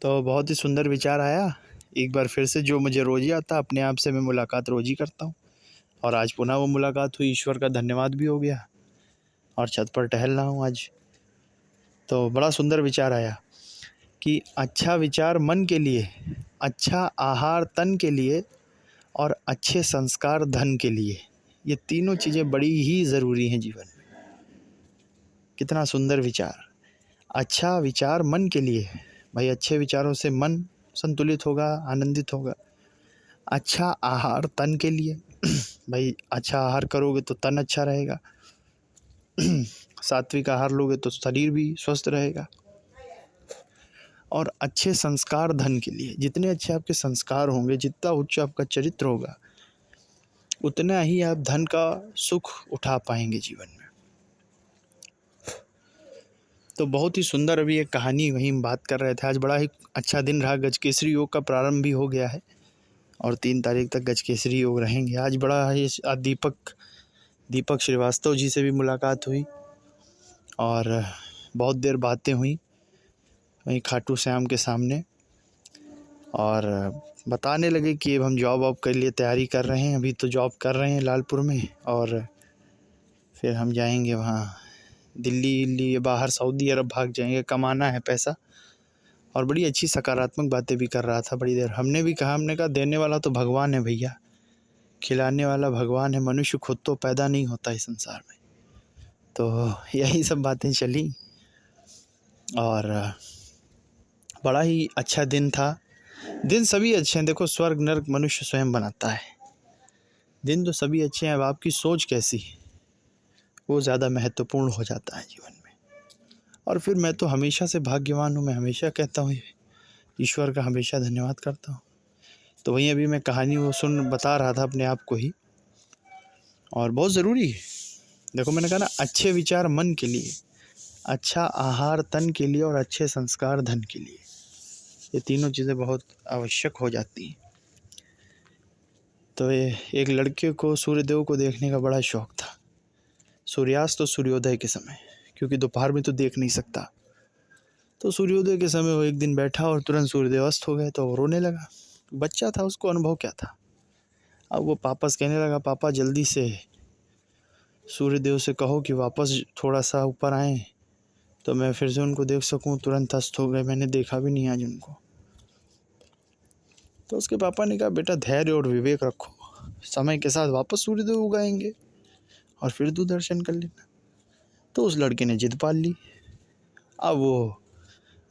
तो बहुत ही सुंदर विचार आया। एक बार फिर से जो मुझे रोज़ ही आता, अपने आप से मैं मुलाकात रोज़ ही करता हूँ और आज पुनः वो मुलाकात हुई, ईश्वर का धन्यवाद भी हो गया और छत पर टहल रहा हूँ आज। तो बड़ा सुंदर विचार आया कि अच्छा विचार मन के लिए, अच्छा आहार तन के लिए और अच्छे संस्कार धन के लिए। ये तीनों चीज़ें बड़ी ही ज़रूरी हैं जीवन में। कितना सुंदर विचार। अच्छा विचार मन के लिए, भाई अच्छे विचारों से मन संतुलित होगा, आनंदित होगा। अच्छा आहार तन के लिए, भाई अच्छा आहार करोगे तो तन अच्छा रहेगा। सात्विक आहार लोगे तो शरीर भी स्वस्थ रहेगा। और अच्छे संस्कार धन के लिए, जितने अच्छे आपके संस्कार होंगे, जितना उच्च आपका चरित्र होगा, उतना ही आप धन का सुख उठा पाएंगे जीवन में। तो बहुत ही सुंदर अभी एक कहानी वहीं हम बात कर रहे थे। आज बड़ा ही अच्छा दिन रहा, गजकेसरी योग का प्रारंभ भी हो गया है और 3 तारीख तक गजकेसरी योग रहेंगे। आज बड़ा ही दीपक श्रीवास्तव जी से भी मुलाकात हुई और बहुत देर बातें हुई वहीं खाटू श्याम के सामने, और बताने लगे कि अब हम जॉब वॉब के लिए तैयारी कर रहे हैं। अभी तो जॉब कर रहे हैं लालपुर में, और फिर हम जाएंगे वहाँ दिल्ली या बाहर सऊदी अरब भाग जाएंगे, कमाना है पैसा। और बड़ी अच्छी सकारात्मक बातें भी कर रहा था बड़ी देर। हमने भी कहा, हमने कहा देने वाला तो भगवान है भैया, खिलाने वाला भगवान है, मनुष्य खुद तो पैदा नहीं होता इस संसार में। तो यही सब बातें चली और बड़ा ही अच्छा दिन था। दिन सभी अच्छे हैं, देखो स्वर्ग नर्क मनुष्य स्वयं बनाता है। दिन तो सभी अच्छे हैं, अब आपकी सोच कैसी है वो ज़्यादा महत्वपूर्ण हो जाता है जीवन में। और फिर मैं तो हमेशा से भाग्यवान हूँ, मैं हमेशा कहता हूँ ईश्वर का हमेशा धन्यवाद करता हूँ। तो वहीं अभी मैं कहानी वो बता रहा था अपने आप को ही, और बहुत ज़रूरी है। देखो मैंने कहा ना, अच्छे विचार मन के लिए, अच्छा आहार तन के लिए और अच्छे संस्कार धन के लिए, ये तीनों चीज़ें बहुत आवश्यक हो जाती हैं। तो ये एक लड़के को सूर्यदेव को देखने का बड़ा शौक़ था, सूर्यास्त तो सूर्योदय के समय, क्योंकि दोपहर में तो देख नहीं सकता। तो सूर्योदय के समय वो एक दिन बैठा और तुरंत सूर्यदेव अस्त हो गए, तो वो रोने लगा। बच्चा था, उसको अनुभव क्या था। अब वो पापा से कहने लगा, पापा जल्दी से सूर्यदेव से कहो कि वापस थोड़ा सा ऊपर आएँ तो मैं फिर से उनको देख सकूं। तुरंत अस्त हो गए, मैंने देखा भी नहीं आज उनको। तो उसके पापा ने कहा, बेटा धैर्य और विवेक रखो, समय के साथ वापस सूर्यदेव उगाएंगे और फिर तू दर्शन कर लेना। तो उस लड़के ने जिद पाल ली। अब वो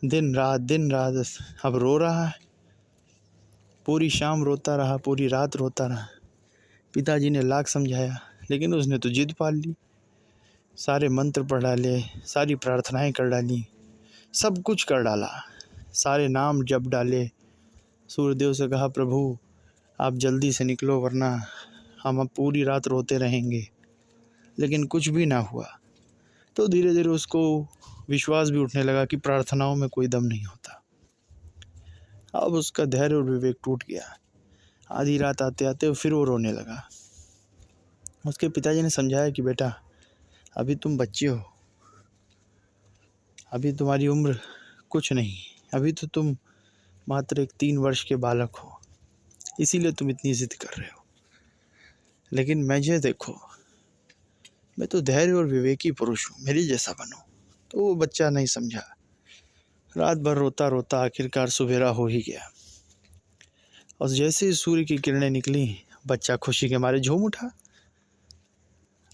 दिन रात अब रो रहा है, पूरी शाम रोता रहा, पूरी रात रोता रहा। पिताजी ने लाख समझाया, लेकिन उसने तो जिद पाल ली। सारे मंत्र पढ़ डाले, सारी प्रार्थनाएं कर डाली, सब कुछ कर डाला, सारे नाम जप डाले। सूर्यदेव से कहा, प्रभु आप जल्दी से निकलो वरना हम अब पूरी रात रोते रहेंगे। लेकिन कुछ भी ना हुआ। तो धीरे धीरे उसको विश्वास भी उठने लगा कि प्रार्थनाओं में कोई दम नहीं होता। अब उसका धैर्य और विवेक टूट गया। आधी रात आते आते फिर वो रोने लगा। उसके पिताजी ने समझाया कि बेटा अभी तुम बच्चे हो, अभी तुम्हारी उम्र कुछ नहीं, अभी तो तुम मात्र एक 3 वर्ष के बालक हो, इसीलिए तुम इतनी जिद कर रहे हो। लेकिन मुझे देखो, मैं तो धैर्य और विवेकी पुरुष हूँ, मेरे जैसा बनो। तो वो बच्चा नहीं समझा। रात भर रोता रोता आखिरकार सुबेरा हो ही गया, और जैसे ही सूर्य की किरणें निकली, बच्चा खुशी के मारे झूम उठा।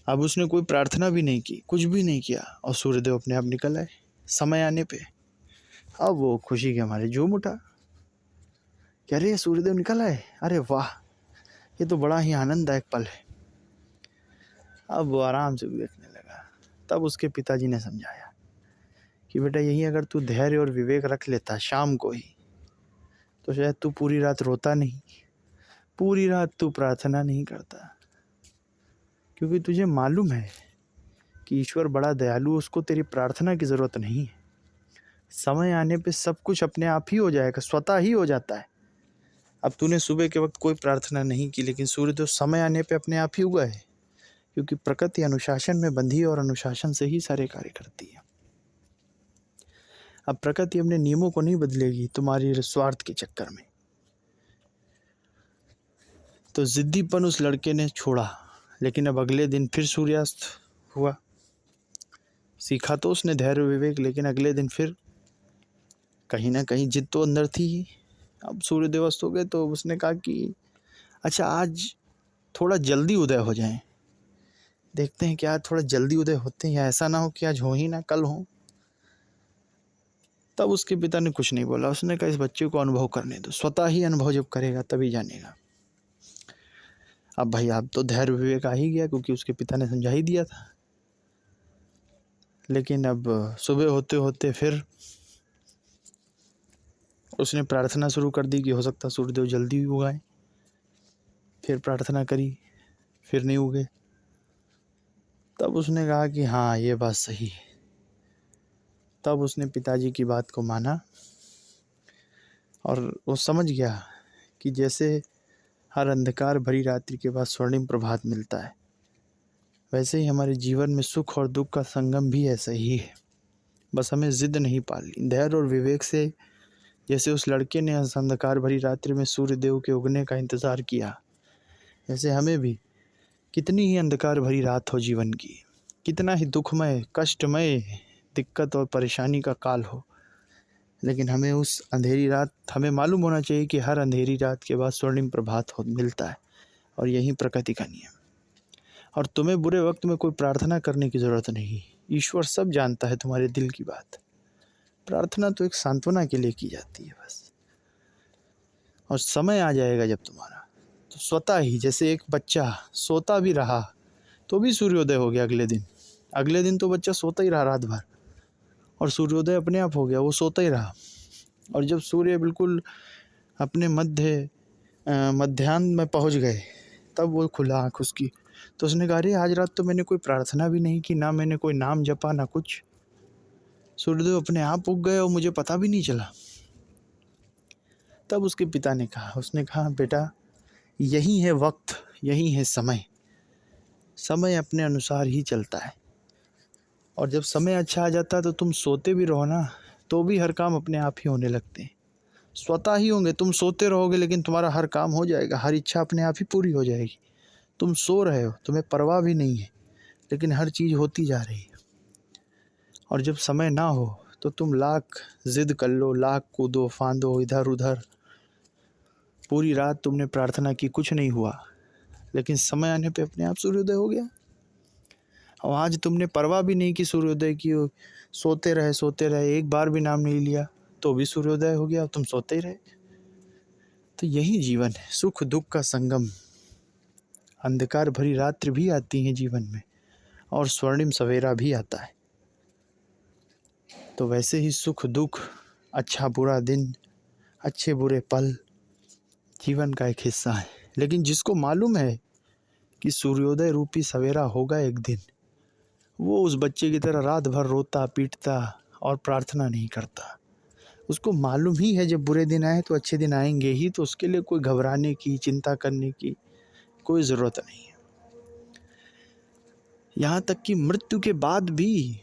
अब उसने कोई प्रार्थना भी नहीं की, कुछ भी नहीं किया, और सूर्यदेव अपने आप निकल आए समय आने पे। अब वो खुशी के मारे झूम उठा, कह रहे सूर्यदेव निकल आए, अरे वाह, ये तो बड़ा ही आनंददायक पल है। अब वो आराम से देखने लगा। तब उसके पिताजी ने समझाया कि बेटा यही अगर तू धैर्य और विवेक रख लेता शाम को ही, तो शायद तू पूरी रात रोता नहीं, पूरी रात तू प्रार्थना नहीं करता, क्योंकि तुझे मालूम है कि ईश्वर बड़ा दयालु, उसको तेरी प्रार्थना की ज़रूरत नहीं है। समय आने पे सब कुछ अपने आप ही हो जाएगा, स्वतः ही हो जाता है। अब तूने सुबह के वक्त कोई प्रार्थना नहीं की, लेकिन सूर्यदेव समय आने पे अपने आप ही उगा है, क्योंकि प्रकृति अनुशासन में बंधी है और अनुशासन से ही सारे कार्य करती है। अब प्रकृति अपने नियमों को नहीं बदलेगी तुम्हारी स्वार्थ के चक्कर में। तो जिद्दीपन उस लड़के ने छोड़ा, लेकिन अब अगले दिन फिर सूर्यास्त हुआ। सीखा तो उसने धैर्य विवेक, लेकिन अगले दिन फिर कहीं ना कहीं जिद तो अंदर थी ही। अब सूर्यदेव अस्त हो गए तो उसने कहा कि अच्छा आज थोड़ा जल्दी उदय हो जाए, देखते हैं कि आज थोड़ा जल्दी उदय होते हैं, या ऐसा ना हो कि आज हो ही ना कल हो। तब उसके पिता ने कुछ नहीं बोला, उसने कहा इस बच्चे को अनुभव करने दो, स्वतः ही अनुभव जब करेगा तभी जानेगा। अब भाई आप तो धैर्य विवेक आ ही गया, क्योंकि उसके पिता ने समझा ही दिया था। लेकिन अब सुबह होते होते फिर उसने प्रार्थना शुरू कर दी कि हो सकता सूर्यदेव जल्दी उगाए। फिर प्रार्थना करी, फिर नहीं उगे। तब उसने कहा कि हाँ ये बात सही है। तब उसने पिताजी की बात को माना और वो समझ गया कि जैसे हर अंधकार भरी रात्रि के बाद स्वर्णिम प्रभात मिलता है, वैसे ही हमारे जीवन में सुख और दुख का संगम भी ऐसा ही है। बस हमें जिद नहीं पालनी, धैर्य और विवेक से। जैसे उस लड़के ने उस अंधकार भरी रात्रि में सूर्य देव के उगने का इंतज़ार किया, ऐसे हमें भी कितनी ही अंधकार भरी रात हो जीवन की, कितना ही दुखमय कष्टमय दिक्कत और परेशानी का काल हो, लेकिन हमें उस अंधेरी रात, हमें मालूम होना चाहिए कि हर अंधेरी रात के बाद स्वर्णिम प्रभात हो मिलता है, और यही प्रकृति का नियम। और तुम्हें बुरे वक्त में कोई प्रार्थना करने की ज़रूरत नहीं, ईश्वर सब जानता है तुम्हारे दिल की बात। प्रार्थना तो एक सांत्वना के लिए की जाती है बस। और समय आ जाएगा जब तुम्हारा, तो स्वतः ही, जैसे एक बच्चा सोता भी रहा तो भी सूर्योदय हो गया अगले दिन। अगले दिन तो बच्चा सोता ही रहा रात भर, और सूर्योदय अपने आप हो गया, वो सोता ही रहा। और जब सूर्य बिल्कुल अपने मध्याह्न में पहुंच गए, तब वो खुला आँख उसकी, तो उसने कहा अरे आज रात तो मैंने कोई प्रार्थना भी नहीं की, ना मैंने कोई नाम जपा, ना कुछ। सूर्यदेव अपने आप उग गए और मुझे पता भी नहीं चला। तब उसके पिता ने कहा, उसने कहा बेटा यही है वक्त, यही है समय, समय अपने अनुसार ही चलता है। और जब समय अच्छा आ जाता है तो तुम सोते भी रहो ना, तो भी हर काम अपने आप ही होने लगते हैं, स्वतः ही होंगे। तुम सोते रहोगे लेकिन तुम्हारा हर काम हो जाएगा, हर इच्छा अपने आप ही पूरी हो जाएगी। तुम सो रहे हो, तुम्हें परवाह भी नहीं है, लेकिन हर चीज़ होती जा रही है। और जब समय ना हो तो तुम लाख जिद कर लो, लाख कूदो फांदो इधर उधर, पूरी रात तुमने प्रार्थना की, कुछ नहीं हुआ, लेकिन समय आने पे अपने आप सूर्योदय हो गया। और आज तुमने परवाह भी नहीं की सूर्योदय की, सोते रहे, एक बार भी नाम नहीं लिया, तो भी सूर्योदय हो गया, तुम सोते ही रहे। तो यही जीवन है, सुख दुख का संगम। अंधकार भरी रात्रि भी आती है जीवन में, और स्वर्णिम सवेरा भी आता है। तो वैसे ही सुख दुख, अच्छा बुरा दिन, अच्छे बुरे पल जीवन का एक हिस्सा है। लेकिन जिसको मालूम है कि सूर्योदय रूपी सवेरा होगा एक दिन, वो उस बच्चे की तरह रात भर रोता पीटता और प्रार्थना नहीं करता। उसको मालूम ही है जब बुरे दिन आए तो अच्छे दिन आएंगे ही, तो उसके लिए कोई घबराने की, चिंता करने की कोई ज़रूरत नहीं है। यहाँ तक कि मृत्यु के बाद भी,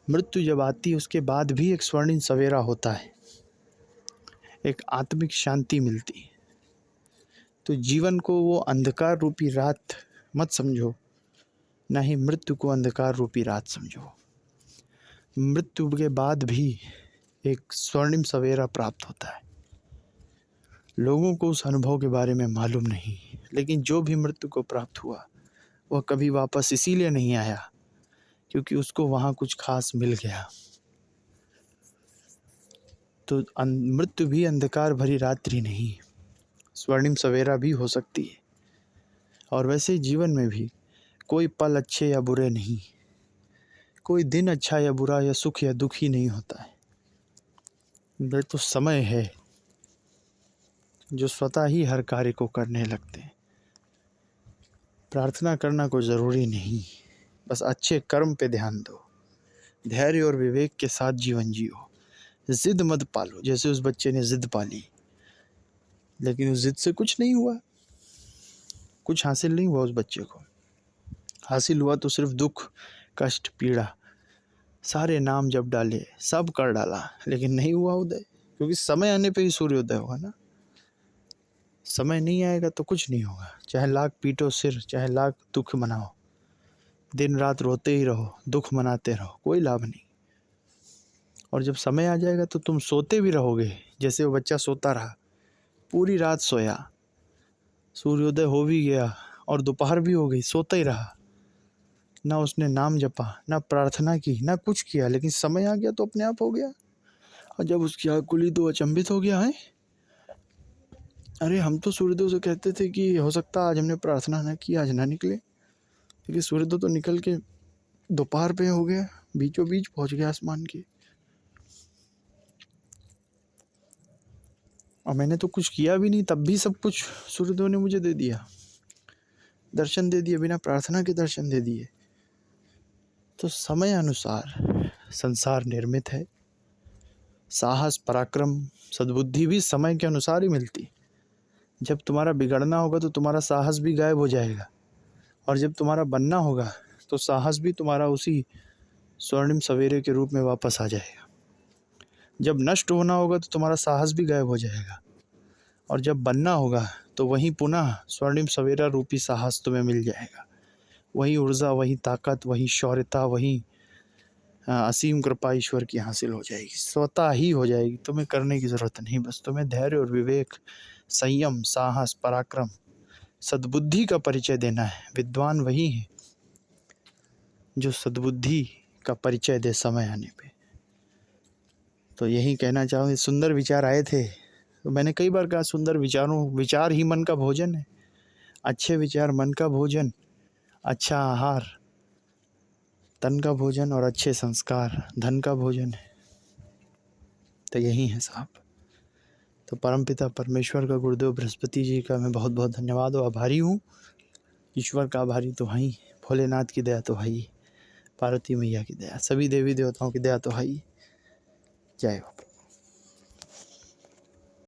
मृत्यु जब आती है उसके बाद भी एक स्वर्णिम सवेरा होता है, एक आत्मिक शांति मिलती है। तो जीवन को वो अंधकार रूपी रात मत समझो, ना ही मृत्यु को अंधकार रूपी रात समझो। मृत्यु के बाद भी एक स्वर्णिम सवेरा प्राप्त होता है। लोगों को उस अनुभव के बारे में मालूम नहीं, लेकिन जो भी मृत्यु को प्राप्त हुआ वह कभी वापस इसीलिए नहीं आया क्योंकि उसको वहाँ कुछ खास मिल गया। तो मृत्यु भी अंधकार भरी रात्रि नहीं, स्वर्णिम सवेरा भी हो सकती है। और वैसे ही जीवन में भी कोई पल अच्छे या बुरे नहीं, कोई दिन अच्छा या बुरा या सुख या दुख ही नहीं होता है। ये तो समय है जो स्वतः ही हर कार्य को करने लगते हैं। प्रार्थना करना कोई ज़रूरी नहीं, बस अच्छे कर्म पे ध्यान दो, धैर्य और विवेक के साथ जीवन जियो, जिद मत पालो। जैसे उस बच्चे ने जिद पाली, लेकिन उस जिद से कुछ नहीं हुआ, कुछ हासिल नहीं हुआ। उस बच्चे को हासिल हुआ तो सिर्फ दुख कष्ट पीड़ा। सारे नाम जब डाले, सब कर डाला, लेकिन नहीं हुआ उदय, क्योंकि समय आने पे ही सूर्योदय होगा ना। समय नहीं आएगा तो कुछ नहीं होगा, चाहे लाख पीटो सिर, चाहे लाख दुख मनाओ, दिन रात रोते ही रहो, दुख मनाते रहो, कोई लाभ नहीं। और जब समय आ जाएगा तो तुम सोते भी रहोगे, जैसे वो बच्चा सोता रहा, पूरी रात सोया, सूर्योदय हो भी गया और दोपहर भी हो गई, सोता ही रहा, ना उसने नाम जपा, ना प्रार्थना की, ना कुछ किया, लेकिन समय आ गया तो अपने आप हो गया। और जब उसकी आँख खुली तो अचंभित हो गया है, अरे हम तो सूर्योदय से कहते थे कि हो सकता आज हमने प्रार्थना ना की, आज ना निकले, लेकिन सूर्योदय तो निकल के दोपहर पे हो गया, बीचों बीच पहुंच गया आसमान के। और मैंने तो कुछ किया भी नहीं, तब भी सब कुछ सूर्योदय ने मुझे दे दिया, दर्शन दे दिए, बिना प्रार्थना के दर्शन दे दिए। तो समय अनुसार संसार निर्मित है। साहस, पराक्रम, सद्बुद्धि भी समय के अनुसार ही मिलती। जब तुम्हारा बिगड़ना होगा तो तुम्हारा साहस भी गायब हो जाएगा, और जब तुम्हारा बनना होगा तो साहस भी तुम्हारा उसी स्वर्णिम सवेरे के रूप में वापस आ जाएगा। जब नष्ट होना होगा तो तुम्हारा साहस भी गायब हो जाएगा, और जब बनना होगा तो वहीं पुनः स्वर्णिम सवेरा रूपी साहस तुम्हें मिल जाएगा। वही ऊर्जा, वही ताकत, वही शौर्यता, वही असीम कृपा ईश्वर की हासिल हो जाएगी, स्वतः ही हो जाएगी, तुम्हें करने की ज़रूरत नहीं। बस तुम्हें धैर्य और विवेक, संयम, साहस, पराक्रम, सद्बुद्धि का परिचय देना है। विद्वान वही है जो सद्बुद्धि का परिचय दे समय आने पे। तो यही कहना चाहूँ, सुंदर विचार आए थे तो मैंने कई बार कहा, सुंदर विचार ही मन का भोजन है। अच्छे विचार मन का भोजन, अच्छा आहार तन का भोजन, और अच्छे संस्कार धन का भोजन है। तो यही है साहब। तो परमपिता परमेश्वर का, गुरुदेव बृहस्पति जी का मैं बहुत बहुत धन्यवाद और आभारी हूँ। ईश्वर का आभारी तो भाई, भोलेनाथ की दया तो भाई, पार्वती मैया की दया, सभी देवी देवताओं की दया तो भाई। जय हो।